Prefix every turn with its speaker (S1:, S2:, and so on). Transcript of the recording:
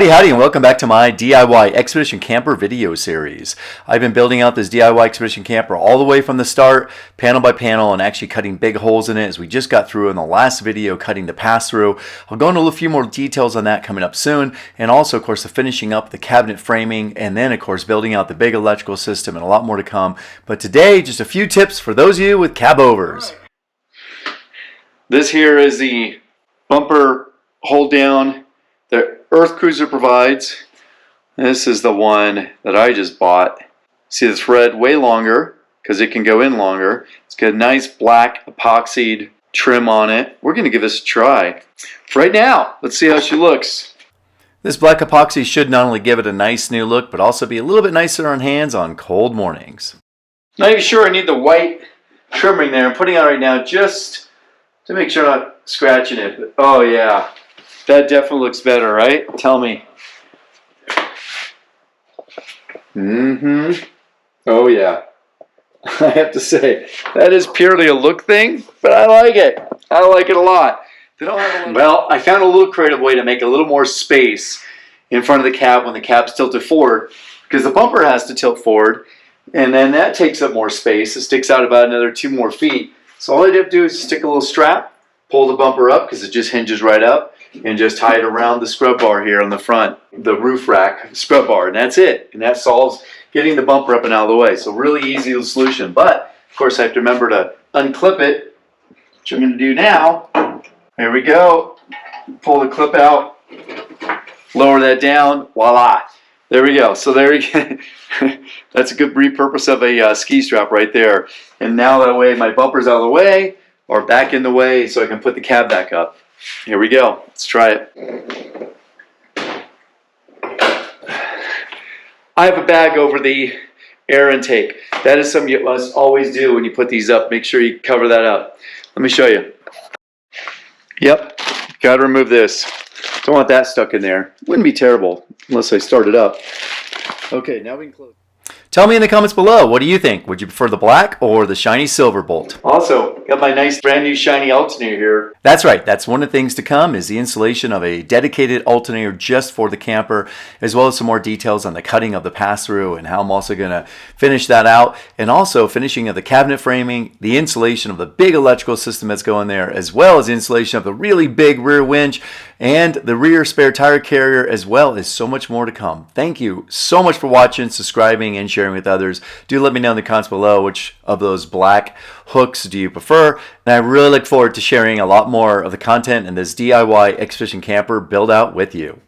S1: Howdy, and welcome back to my DIY Expedition Camper video series. I've been building out this DIY Expedition Camper all the way from the start, panel by panel, and actually cutting big holes in it as we just got through in the last video, cutting the pass-through. I'll go into a few more details on that coming up soon, and also, of course, the finishing up the cabinet framing, and then, of course, building out the big electrical system, and a lot more to come. But today, just a few tips for those of you with Cabovers. This here is the bumper hold down that EarthCruiser provides. This is the one that I just bought. See the thread way longer because it can go in longer. It's got a nice black epoxied trim on it. We're going to give this a try. Right now, let's see how she looks. This black epoxy should not only give it a nice new look, but also be a little bit nicer on hands on cold mornings. Not even sure I need the white trimming there. I'm putting it on right now just to make sure I'm not scratching it. But, oh yeah. That definitely looks better, right? Tell me. Oh yeah. I have to say, that is purely a look thing, but I like it. I like it a lot. They don't have a well, I found a little creative way to make a little more space in front of the cab when the cab's tilted forward, because the bumper has to tilt forward, and then that takes up more space. It sticks out about another 2 more feet. So all I have to do is stick a little strap, pull the bumper up because it just hinges right up, and just tie it around the scrub bar here on the front, the roof rack scrub bar, and that's it. And that solves getting the bumper up and out of the way. So really easy solution. But of course I have to remember to unclip it, which I'm going to do now. There we go. Pull the clip out, lower that down, voila. There we go. So there you go. That's a good repurpose of a ski strap right there. And now that way my bumper's out of the way, or back in the way, so I can put the cab back up. Here we go. Let's try it. I have a bag over the air intake. That is something you must always do when you put these up. Make sure you cover that up. Let me show you. Yep. Got to remove this. Don't want that stuck in there. Wouldn't be terrible unless I start it up. Okay, now we can close. Tell me in the comments below, what do you think? Would you prefer the black or the shiny silver bolt? Also, got my nice brand new shiny alternator here. That's right, that's one of the things to come is the installation of a dedicated alternator just for the camper, as well as some more details on the cutting of the pass-through and how I'm also going to finish that out, and also finishing of the cabinet framing, the installation of the big electrical system that's going there, as well as installation of the really big rear winch and the rear spare tire carrier, as well as so much more to come. Thank you so much for watching, subscribing, and sharing with others. Do let me know in the comments below which of those black hooks do you prefer, and I really look forward to sharing a lot more of the content in this DIY Expedition Camper build out with you.